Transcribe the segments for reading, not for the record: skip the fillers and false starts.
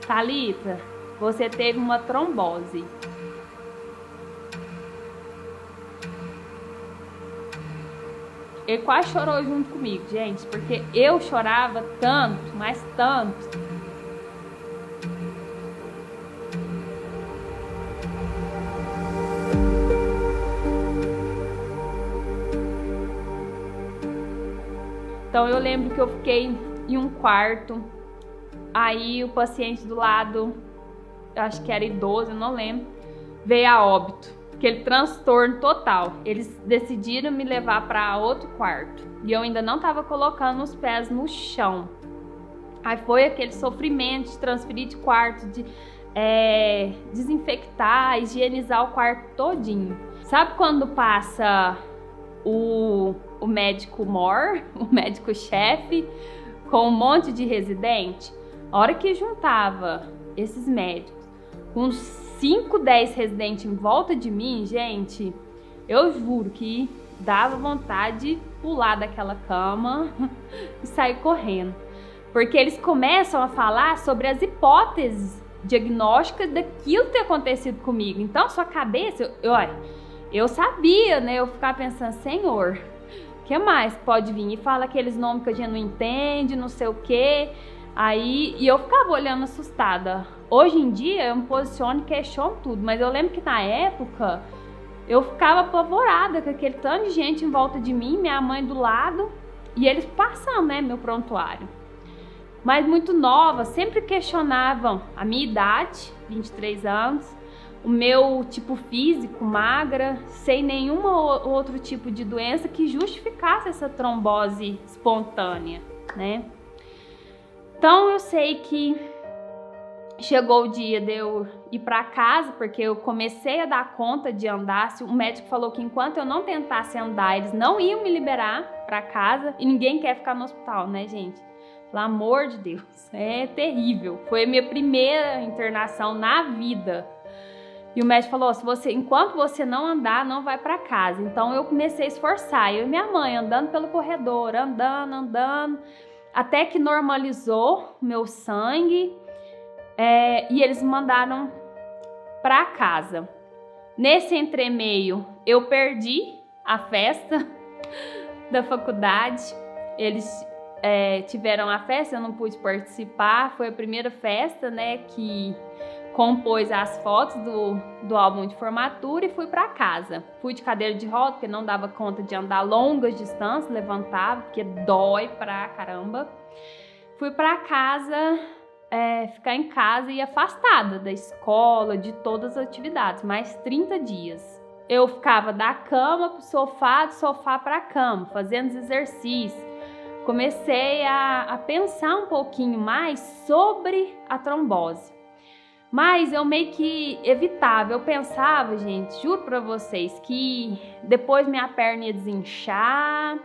Thalita, você teve uma trombose. Ele quase chorou junto comigo, gente, porque eu chorava tanto, mas tanto. Então eu lembro que eu fiquei em um quarto, aí o paciente do lado, acho que era idoso, eu não lembro, veio a óbito. Aquele transtorno total. Eles decidiram me levar para outro quarto. E eu ainda não estava colocando os pés no chão. Aí foi aquele sofrimento de transferir de quarto, de desinfectar, higienizar o quarto todinho. Sabe quando passa o médico mor, o médico-chefe, com um monte de residente? A hora que juntava esses médicos com uns 5, 10 residentes em volta de mim, gente, eu juro que dava vontade de pular daquela cama e sair correndo. Porque eles começam a falar sobre as hipóteses diagnósticas daquilo ter acontecido comigo. Então, sua cabeça, eu sabia, né? Eu ficava pensando, Senhor, o que mais pode vir? E fala aqueles nomes que a gente não entende, não sei o quê. E eu ficava olhando assustada. Hoje em dia eu me posiciono e questiono tudo, mas eu lembro que na época eu ficava apavorada com aquele tanto de gente em volta de mim, minha mãe do lado, e eles passando, né, meu prontuário. Mas muito nova, sempre questionavam a minha idade, 23 anos, o meu tipo físico, magra, sem nenhum outro tipo de doença que justificasse essa trombose espontânea, né? Então eu sei que chegou o dia de eu ir para casa, porque eu comecei a dar conta de andar. O médico falou que enquanto eu não tentasse andar, eles não iam me liberar para casa. E ninguém quer ficar no hospital, né, gente? Pelo amor de Deus, é terrível. Foi a minha primeira internação na vida. E o médico falou, enquanto você não andar, não vai para casa. Então eu comecei a esforçar. Eu e minha mãe andando pelo corredor, andando, até que normalizou meu sangue. E eles me mandaram para casa. Nesse entremeio, eu perdi a festa da faculdade. Eles tiveram a festa, eu não pude participar. Foi a primeira festa, né, que compôs as fotos do álbum de formatura e fui para casa. Fui de cadeira de roda, porque não dava conta de andar longas distâncias, levantava, porque dói pra caramba. Fui para casa... ficar em casa e afastada da escola, de todas as atividades, mais 30 dias. Eu ficava da cama pro sofá, do sofá para a cama, fazendo exercícios. Comecei a pensar um pouquinho mais sobre a trombose. Mas eu meio que evitava, eu pensava, gente, juro para vocês, que depois minha perna ia desinchar,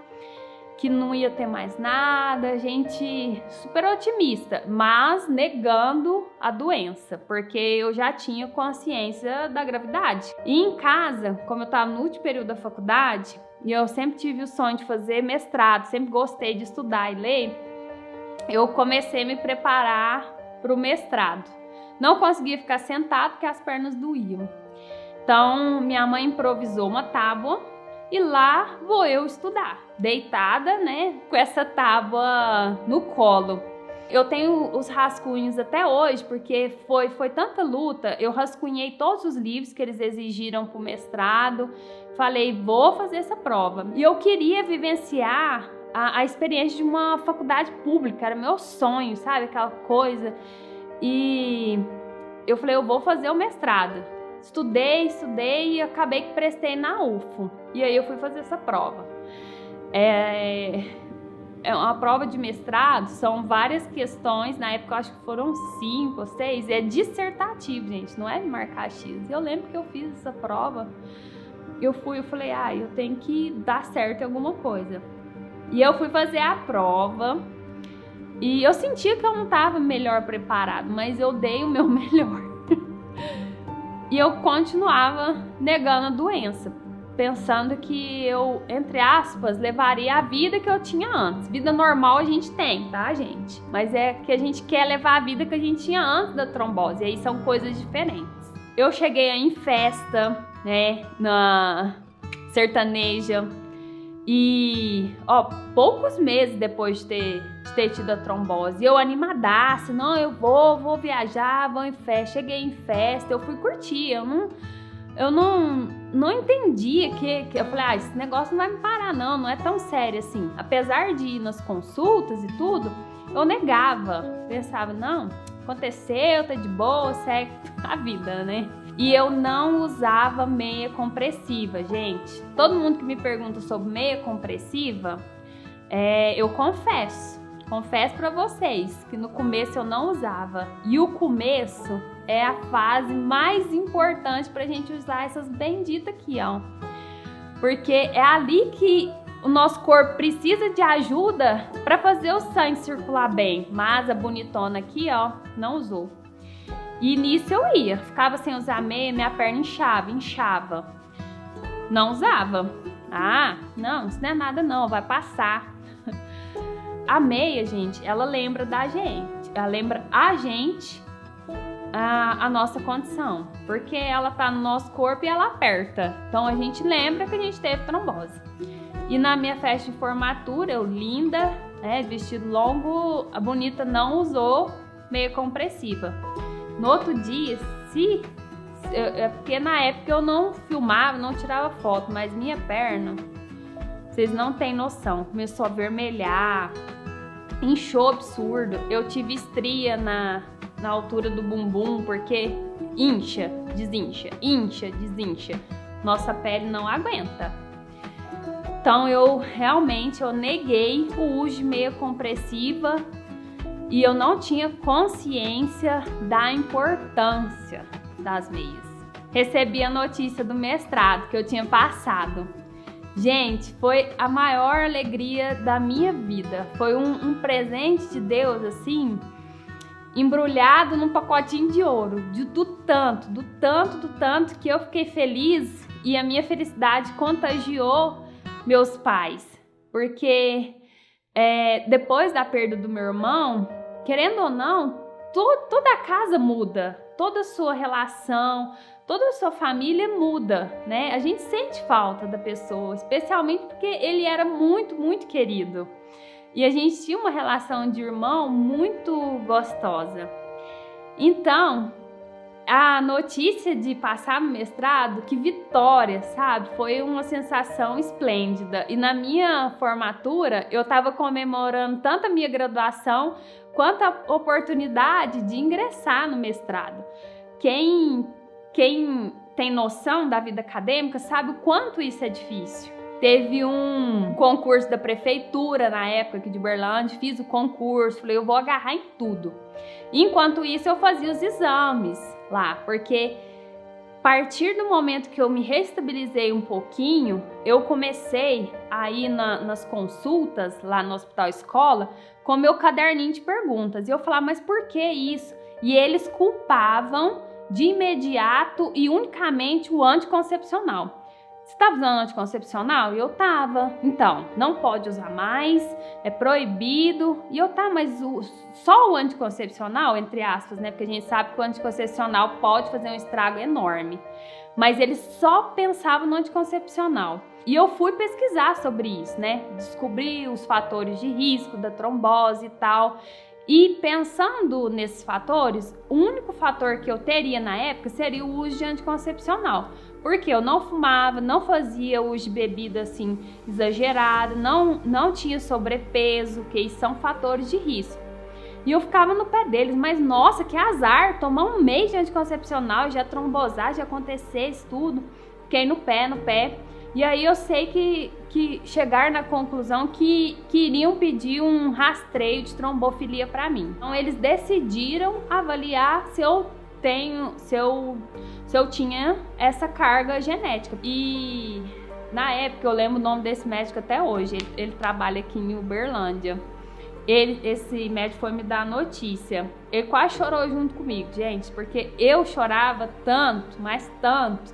que não ia ter mais nada, gente super otimista, mas negando a doença, porque eu já tinha consciência da gravidade. E em casa, como eu estava no último período da faculdade, e eu sempre tive o sonho de fazer mestrado, sempre gostei de estudar e ler, eu comecei a me preparar para o mestrado. Não conseguia ficar sentada porque as pernas doíam. Então, minha mãe improvisou uma tábua, e lá vou eu estudar, deitada, né, com essa tábua no colo. Eu tenho os rascunhos até hoje, porque foi tanta luta. Eu rascunhei todos os livros que eles exigiram para o mestrado. Falei, vou fazer essa prova. E eu queria vivenciar a experiência de uma faculdade pública, era meu sonho, sabe, aquela coisa. E eu falei, eu vou fazer o mestrado. Estudei e acabei que prestei na UFO. E aí eu fui fazer essa prova. É uma prova de mestrado, são várias questões, na época eu acho que foram 5 ou 6, é dissertativo, gente, não é de marcar X. Eu lembro que eu fiz essa prova, eu falei, eu tenho que dar certo em alguma coisa. E eu fui fazer a prova, e eu sentia que eu não estava melhor preparado, mas eu dei o meu melhor. E eu continuava negando a doença. pensando que eu, entre aspas, levaria a vida que eu tinha antes. Vida normal a gente tem, tá, gente? Mas é que a gente quer levar a vida que a gente tinha antes da trombose. E aí são coisas diferentes. Eu cheguei aí em festa, né, na sertaneja. E, poucos meses depois de ter tido a trombose, eu animadaça, não, eu vou viajar, vou em festa. Cheguei em festa, eu fui curtir, eu não entendia que eu falei, esse negócio não vai me parar não é tão sério assim. Apesar de ir nas consultas e tudo, eu negava, pensava, não, aconteceu, tá de boa, segue a vida, né? E eu não usava meia compressiva, gente. Todo mundo que me pergunta sobre meia compressiva, eu confesso pra vocês que no começo eu não usava. E o começo é a fase mais importante pra gente usar essas benditas aqui, ó. Porque é ali que o nosso corpo precisa de ajuda pra fazer o sangue circular bem. Mas a bonitona aqui, ó, não usou. E nisso eu ia, ficava sem usar meia, minha perna inchava. Não usava. Não, isso não é nada não, vai passar. A meia, gente, ela lembra da gente, ela lembra a gente a nossa condição, porque ela tá no nosso corpo e ela aperta. Então a gente lembra que a gente teve trombose. E na minha festa de formatura, eu linda, vestido longo, a bonita não usou meia compressiva. No outro dia, porque na época eu não filmava, não tirava foto, mas minha perna, vocês não têm noção, começou a vermelhar, inchou absurdo. Eu tive estria na altura do bumbum, porque incha, desincha. Nossa pele não aguenta. Então eu neguei o uso de meia compressiva. E eu não tinha consciência da importância das meias. Recebi a notícia do mestrado que eu tinha passado. Gente, foi a maior alegria da minha vida. Foi um presente de Deus, assim, embrulhado num pacotinho de ouro. Do tanto que eu fiquei feliz, e a minha felicidade contagiou meus pais. Porque depois da perda do meu irmão, querendo ou não, toda a casa muda, toda a sua relação, toda a sua família muda, né? A gente sente falta da pessoa, especialmente porque ele era muito, muito querido. E a gente tinha uma relação de irmão muito gostosa. Então, a notícia de passar no mestrado, que vitória, sabe? Foi uma sensação esplêndida. E na minha formatura, eu estava comemorando tanto a minha graduação quanto a oportunidade de ingressar no mestrado. Quem tem noção da vida acadêmica sabe o quanto isso é difícil. Teve um concurso da prefeitura na época aqui de Uberlândia, fiz o concurso, falei, eu vou agarrar em tudo. Enquanto isso, eu fazia os exames lá, porque a partir do momento que eu me restabilizei um pouquinho, eu comecei a ir nas consultas lá no Hospital Escola com meu caderninho de perguntas. E eu falava, mas por que isso? E eles culpavam de imediato e unicamente o anticoncepcional. Você estava usando anticoncepcional? E eu tava. Então, não pode usar mais, é proibido. E eu mas só o anticoncepcional, entre aspas, né? Porque a gente sabe que o anticoncepcional pode fazer um estrago enorme. Mas eles só pensavam no anticoncepcional. E eu fui pesquisar sobre isso, né? Descobri os fatores de risco da trombose e tal. E pensando nesses fatores, o único fator que eu teria na época seria o uso de anticoncepcional. Porque eu não fumava, não fazia uso de bebida assim exagerada, não tinha sobrepeso, que isso são fatores de risco. E eu ficava no pé deles, mas nossa, que azar, tomar um mês de anticoncepcional, já trombosar, já acontecer isso tudo. Fiquei no pé. E aí eu sei que chegaram na conclusão que iriam pedir um rastreio de trombofilia para mim. Então eles decidiram avaliar se eu tinha essa carga genética. E na época, eu lembro o nome desse médico até hoje, ele trabalha aqui em Uberlândia. Esse médico foi me dar a notícia. Ele quase chorou junto comigo, gente, porque eu chorava tanto, mas tanto,